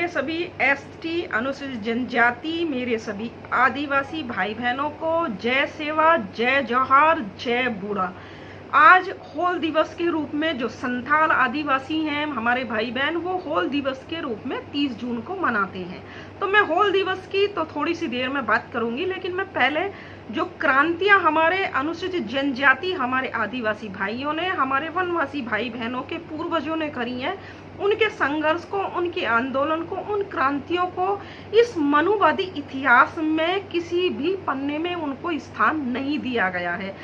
मेरे सभी एसटी अनुसूचित जनजाति, मेरे सभी आदिवासी भाई बहनों को जय सेवा, जय जोहार, जय बूढ़ा। आज होल दिवस के रूप में जो संथाल आदिवासी हैं हमारे भाई बहन, वो होल दिवस के रूप में 30 जून को मनाते हैं। तो मैं होल दिवस की तो थोड़ी सी देर में बात करूंगी, लेकिन मैं पहले जो क्रांतियां हमारे अनुसूचित जनजाति, हमारे आदिवासी भाइयों ने, हमारे वनवासी भाई बहनों के पूर्वजों ने करी हैं, उनके संघर्ष को, उनके आंदोलन को, उन क्रांतियों को इस मनुवादी इतिहास में किसी भी पन्ने में उनको स्थान नहीं दिया गया है।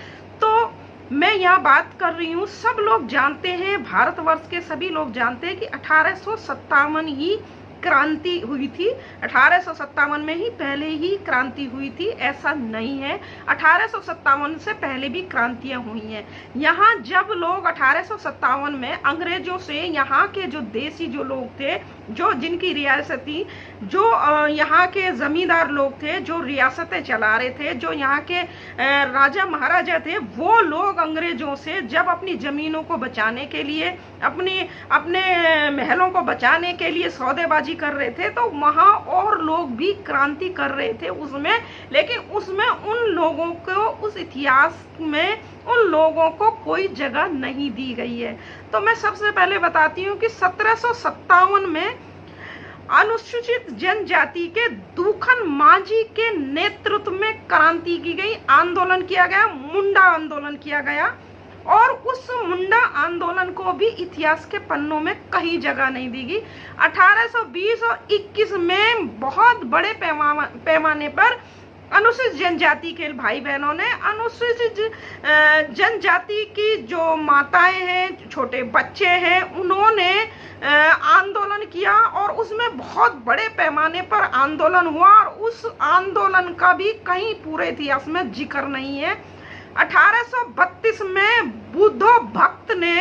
तो मैं यहाँ बात कर रही हूँ, सब लोग जानते हैं, भारतवर्ष के सभी लोग जानते हैं कि 1857 ही क्रांति हुई थी। 1857 में ही पहले ही क्रांति हुई थी, ऐसा नहीं है। 1857 से पहले भी क्रांतियां हुई हैं। यहाँ जब लोग 1857 में अंग्रेजों से, यहाँ के जो देसी जो लोग थे, जो जिनकी रियासती, जो यहाँ के जमींदार लोग थे, जो रियासतें चला रहे थे, जो यहाँ के राजा महाराजा थे, वो लोग अंग्रेजों से जब अपनी जमीनों को बचाने के लिए, अपने महलों को बचाने के लिए सौदेबाजी कर रहे थे, तो वहां और लोग भी क्रांति कर रहे थे उसमें। लेकिन उसमें उन लोगों को, उस इतिहास में उन लोगों को कोई जगह नहीं दी गई है। तो मैं सबसे पहले बताती हूँ कि 1757 में अनुसूचित जनजाति के दूखन माझी के नेतृत्व में क्रांति की गई, आंदोलन किया गया, मुंडा आंदोलन किया गया। और उस मुंडा आंदोलन को भी इतिहास के पन्नों में कहीं जगह नहीं दी गई। 1820 और 21 में बहुत बड़े पैमाने पर अनुसूचित जनजाति के भाई बहनों ने, अनुसूचित जनजाति की जो माताएं हैं, छोटे बच्चे हैं, उन्होंने आंदोलन किया और उसमें बहुत बड़े पैमाने पर आंदोलन हुआ। और उस आंदोलन का भी कहीं पूरे इतिहास में जिक्र नहीं है। 1832 में बुद्धो भक्त ने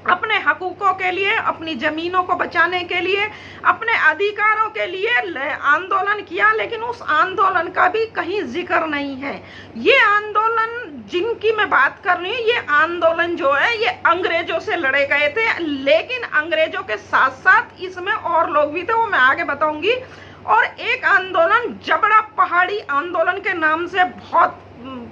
अपने हकूकों के लिए, अपनी जमीनों को बचाने के लिए, अपने अधिकारों के लिए आंदोलन किया, लेकिन उस आंदोलन का भी कहीं जिक्र नहीं है। ये आंदोलन जिनकी मैं बात कर रही हूँ, ये आंदोलन जो है ये अंग्रेजों से लड़े गए थे, लेकिन अंग्रेजों के साथ साथ इसमें और लोग भी थे, वो मैं आगे बताऊंगी। और एक आंदोलन जबड़ा पहाड़ी आंदोलन के नाम से बहुत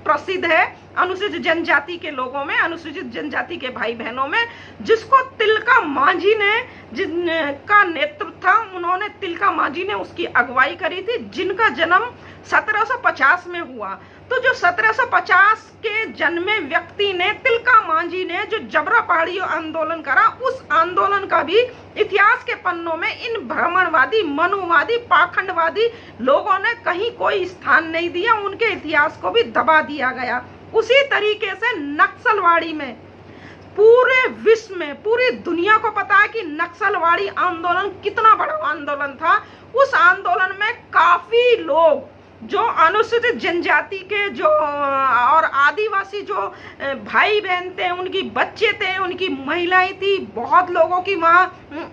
प्रसिद्ध है अनुसूचित जनजाति के लोगों में, अनुसूचित जनजाति के भाई बहनों में, जिसको तिलका माझी ने, जिनका नेतृत्व था, उन्होंने, तिलका माझी ने उसकी अगुवाई करी थी, जिनका जन्म 1750 में हुआ। तो जो 1750 के जन्मे व्यक्ति ने, तिलका माझी ने, जो जबरा पहाड़ी आंदोलन करा, उस आंदोलन का भी इतिहास के पन्नों में इन भ्रमणवादी, मनुवादी, पाखंडवादी लोगों ने कहीं कोई स्थान नहीं दिया, उनके इतिहास को भी दबा दिया गया। उसी तरीके से नक्सलवाड़ी में पूरे विश्व में, पूरी दुनिया को पता है कि नक्सलवाड़ी आंदोलन कितना बड़ा आंदोलन था। उस आंदोलन में काफी लोग, जो अनुसूचित जनजाति के जो और आदिवासी जो भाई बहन थे, उनकी बच्चे थे, उनकी महिलाएं थी, बहुत लोगों की वहाँ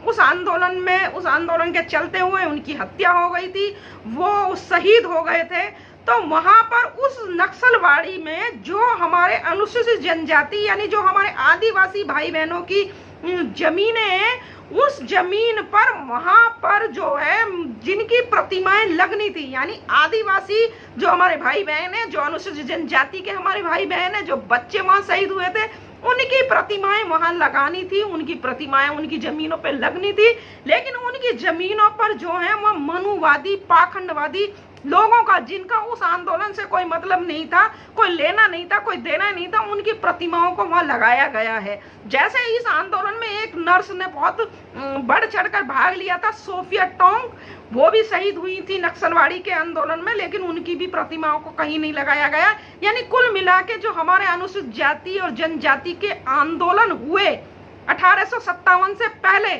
उस आंदोलन में, उस आंदोलन के चलते हुए उनकी हत्या हो गई थी, वो शहीद हो गए थे। तो वहां पर उस नक्सलवाड़ी में जो हमारे अनुसूचित जनजाति, यानी जो हमारे आदिवासी भाई बहनों की जमीनें हैं, उस जमीन पर, वहां पर जो है जिनकी प्रतिमाएं लगनी थी, यानी आदिवासी जो हमारे भाई बहन हैं, जो अनुसूचित जनजाति के हमारे भाई बहन हैं, जो बच्चे वहां शहीद हुए थे, उनकी प्रतिमाएं वहां लगानी थी, उनकी प्रतिमाएं उनकी जमीनों पर लगनी थी। लेकिन उनकी जमीनों पर जो है वो मनुवादी, पाखंडवादी लोगों का, जिनका उस आंदोलन से कोई मतलब नहीं था, कोई लेना नहीं था, कोई देना नहीं था, उनकी प्रतिमाओं को वहां लगाया गया है। जैसे इस आंदोलन में एक नर्स ने बहुत बढ़ चढ़कर भाग लिया था, सोफिया टोंग, वो भी शहीद हुई थी नक्सलवाड़ी के आंदोलन में, लेकिन उनकी भी प्रतिमाओं को कहीं नहीं लगाया गया। यानी कुल मिला के जो हमारे अनुसूचित जाति और जनजाति के आंदोलन हुए 1857 से पहले,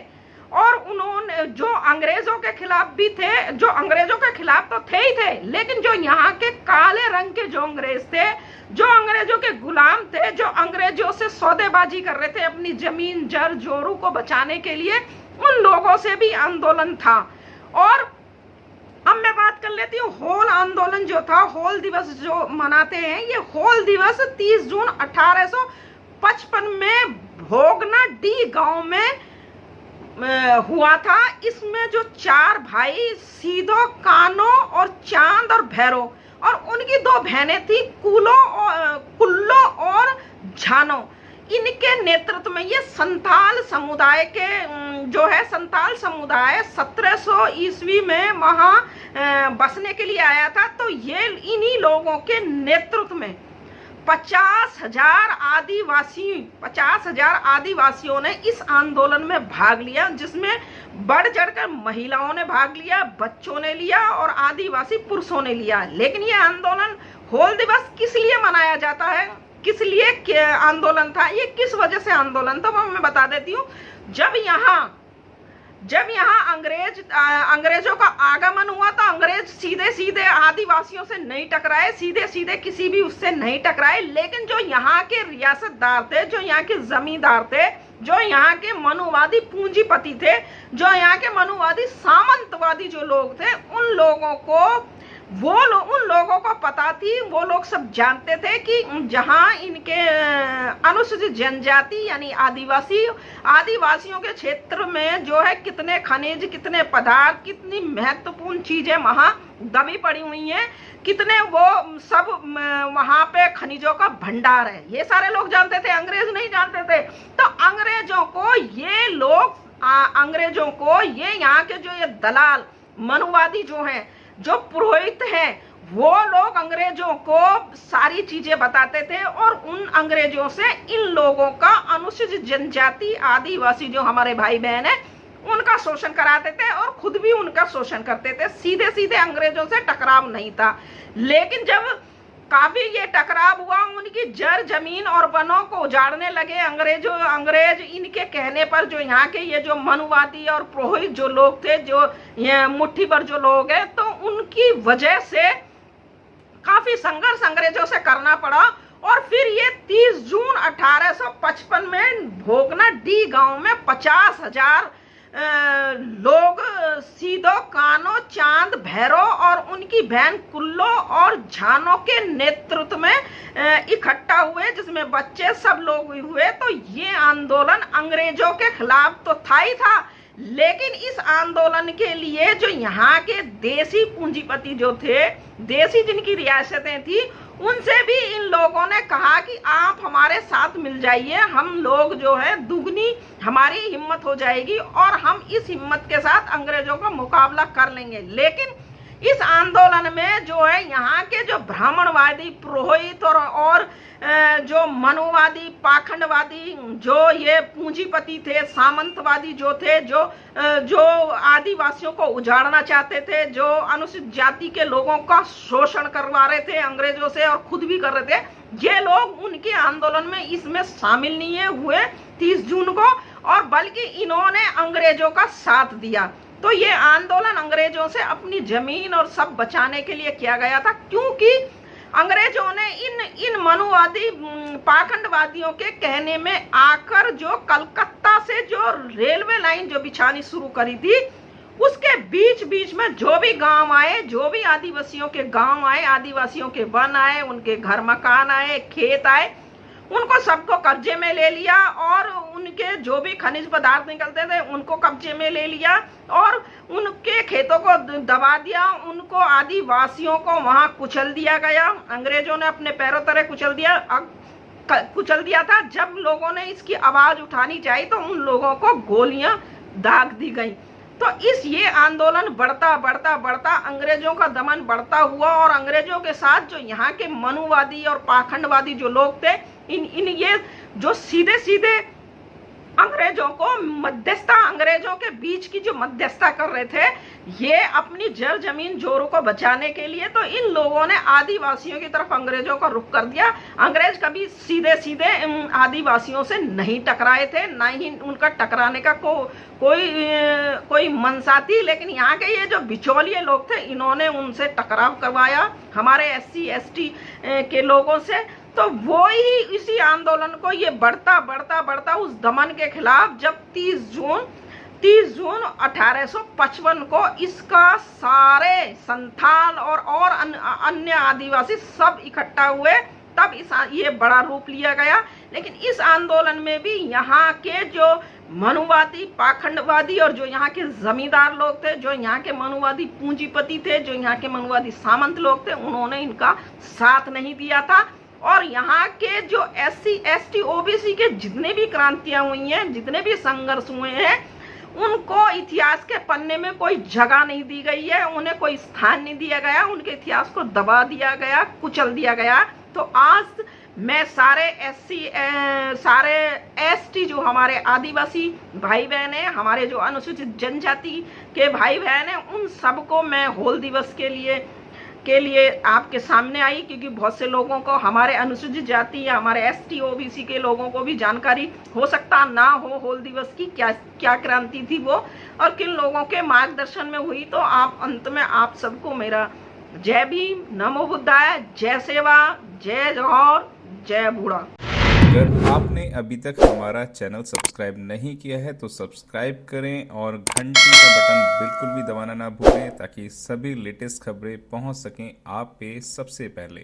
और उन्होंने जो अंग्रेजों के खिलाफ भी थे, जो अंग्रेजों के खिलाफ तो थे ही थे, लेकिन जो यहाँ के काले रंग के जो अंग्रेज थे, जो अंग्रेजों के गुलाम थे, जो अंग्रेजों से सौदेबाजी कर रहे थे अपनी जमीन जर जोरू को बचाने के लिए, उन लोगों से भी आंदोलन था। और अब मैं बात कर लेती हूँ होल आंदोलन जो था, होल दिवस जो मनाते हैं, ये होल दिवस 30 जून 1855 में भोगना डी गांव में हुआ था। इसमें जो 4 भाई सीधो, कानो और चांद और भैरव, और उनकी 2 बहनें थी कुल्लो और झानो, इनके नेतृत्व में ये संथाल समुदाय के जो है संथाल समुदाय 1700 ईस्वी में वहाँ बसने के लिए आया था। तो ये इन्हीं लोगों के नेतृत्व में 50,000 आदिवासियों ने इस आंदोलन में भाग लिया, जिसमें बढ़ चढ़कर महिलाओं ने भाग लिया, बच्चों ने लिया और आदिवासी पुरुषों ने लिया। लेकिन ये आंदोलन, हूल दिवस किस लिए मनाया जाता है, किस लिए आंदोलन था, ये किस वजह से आंदोलन था, वो मैं बता देती हूँ। जब यहाँ अंग्रेजों का आगमन हुआ तो अंग्रेज सीधे सीधे आदिवासियों से नहीं टकराए, सीधे सीधे किसी भी उससे नहीं टकराए। लेकिन जो यहाँ के रियासतदार थे, जो यहाँ के जमींदार थे, जो यहाँ के मनुवादी पूंजीपति थे, जो यहाँ के मनुवादी सामंतवादी जो लोग थे, उन लोगों को पता थी, वो लोग सब जानते थे कि जहाँ इनके अनुसूचित जनजाति यानी आदिवासियों के क्षेत्र में जो है कितने खनिज, कितने पदार्थ, कितनी महत्वपूर्ण चीजें वहाँ दबी पड़ी हुई हैं, कितने वो सब वहाँ पे खनिजों का भंडार है, ये सारे लोग जानते थे, अंग्रेज नहीं जानते थे। तो अंग्रेजों को ये यहाँ के जो ये दलाल मनुवादी जो हैं, जो पुरोहित हैं, वो लोग अंग्रेजों को सारी चीजें बताते थे और उन अंग्रेजों से इन लोगों का अनुसूचित जनजाति आदिवासी जो हमारे भाई बहन हैं, उनका शोषण कराते थे और खुद भी उनका शोषण करते थे। सीधे सीधे अंग्रेजों से टकराव नहीं था। लेकिन जब काफी ये टकराव हुआ, उनकी जर जमीन और वनों को उजाड़ने लगे अंग्रेज इनके कहने पर, जो यहाँ के ये जो मनुवादी और पुरोहित जो लोग थे, जो ये मुट्ठी भर जो लोग हैं, तो उनकी वजह से काफी संघर्ष अंग्रेजों से करना पड़ा। और फिर ये 30 जून 1855 में भोगना डी गांव में 50,000 लोग सीधो, कानो, चांद, भैरव और उनकी बहन कुल्लो और झानो के नेतृत्व में इकट्ठा हुए, जिसमें बच्चे सब लोग हुए। तो ये आंदोलन अंग्रेजों के खिलाफ तो था ही था, लेकिन इस आंदोलन के लिए जो यहाँ के देसी पूंजीपति जो थे, देसी जिनकी रियासतें थी, उनसे भी इन लोगों ने कहा कि आप हमारे साथ मिल जाइए, हम लोग जो है दुगनी हमारी हिम्मत हो जाएगी और हम इस हिम्मत के साथ अंग्रेजों का मुकाबला कर लेंगे। लेकिन इस आंदोलन में जो है यहाँ के जो ब्राह्मणवादी पुरोहित और जो मनोवादी पाखंडवादी जो ये पूंजीपति थे, सामंतवादी जो थे, जो आदिवासियों को उजाड़ना चाहते थे, जो अनुसूचित जाति के लोगों का शोषण करवा रहे थे अंग्रेजों से और खुद भी कर रहे थे, ये लोग उनके आंदोलन में इसमें शामिल नहीं हुए 30 जून को, और बल्कि इन्होंने अंग्रेजों का साथ दिया। तो ये आंदोलन अंग्रेजों से अपनी जमीन और सब बचाने के लिए किया गया था, क्योंकि अंग्रेजों ने इन मनुवादी पाखंडवादियों के कहने में आकर जो कलकत्ता से जो रेलवे लाइन जो बिछानी शुरू करी थी, उसके बीच बीच में जो भी गांव आए, जो भी आदिवासियों के गांव आए, आदिवासियों के वन आए, उनके घर मकान आए, खेत आए, उनको सबको कब्जे में ले लिया और उनके जो भी खनिज पदार्थ निकलते थे उनको कब्जे में ले लिया और उनके खेतों को दबा दिया, उनको आदिवासियों को वहां कुचल दिया गया। अंग्रेजों ने अपने पैरों तले कुचल दिया था। जब लोगों ने इसकी आवाज उठानी चाहिए तो उन लोगों को गोलियां दाग दी गई। तो ये आंदोलन बढ़ता बढ़ता बढ़ता अंग्रेजों का दमन बढ़ता हुआ और अंग्रेजों के साथ जो यहाँ के मनुवादी और पाखंडवादी जो लोग थे, ये जो सीधे सीधे अंग्रेजों को अंग्रेजों के बीच की जो मध्यस्थता कर रहे थे, ये अपनी जर जमीन जोरों को बचाने के लिए, तो इन लोगों ने आदिवासियों की तरफ अंग्रेजों का रुख कर दिया। अंग्रेज कभी सीधे सीधे आदिवासियों से नहीं टकराए थे, ना ही उनका टकराने का कोई मंशा थी, लेकिन यहाँ के ये जो बिचौलिए लोग थे, इन्होंने उनसे टकराव करवाया हमारे SC ST के लोगों से। तो वो ही इसी आंदोलन को ये बढ़ता बढ़ता बढ़ता उस दमन के खिलाफ, जब 30 जून 1855 को इसका सारे संथाल और अन्य आदिवासी सब इकट्ठा हुए, तब ये बड़ा रूप लिया गया। लेकिन इस आंदोलन में भी यहाँ के जो मनुवादी, पाखंडवादी और जो यहाँ के जमींदार लोग थे, जो यहाँ के मनुवादी पूंजीपति थे, जो यहाँ के मनुवादी सामंत लोग थे, उन्होंने इनका साथ नहीं दिया था। और यहाँ के जो SC ST OBC के जितने भी क्रांतियां हुई हैं, जितने भी संघर्ष हुए हैं, उनको इतिहास के पन्ने में कोई जगह नहीं दी गई है, उन्हें कोई स्थान नहीं दिया गया, उनके इतिहास को दबा दिया गया, कुचल दिया गया। तो आज मैं सारे सारे ST जो हमारे आदिवासी भाई बहन हैं, हमारे जो अनुसूचित जनजाति के भाई बहन हैं, उन सबको मैं हूल दिवस के लिए आपके सामने आई, क्योंकि बहुत से लोगों को हमारे अनुसूचित जाति या हमारे ST OBC के लोगों को भी जानकारी हो सकता ना हो हूल दिवस की क्या क्रांति थी वो, और किन लोगों के मार्गदर्शन में हुई। तो आप अंत में आप सबको मेरा जय भीम, नमो बुद्धाय, जय सेवा, जय जौहर, जय बूढ़ा। अगर आपने अभी तक हमारा चैनल सब्सक्राइब नहीं किया है तो सब्सक्राइब करें और घंटी का बटन बिल्कुल भी दबाना ना भूलें, ताकि सभी लेटेस्ट खबरें पहुंच सकें आप पे सबसे पहले।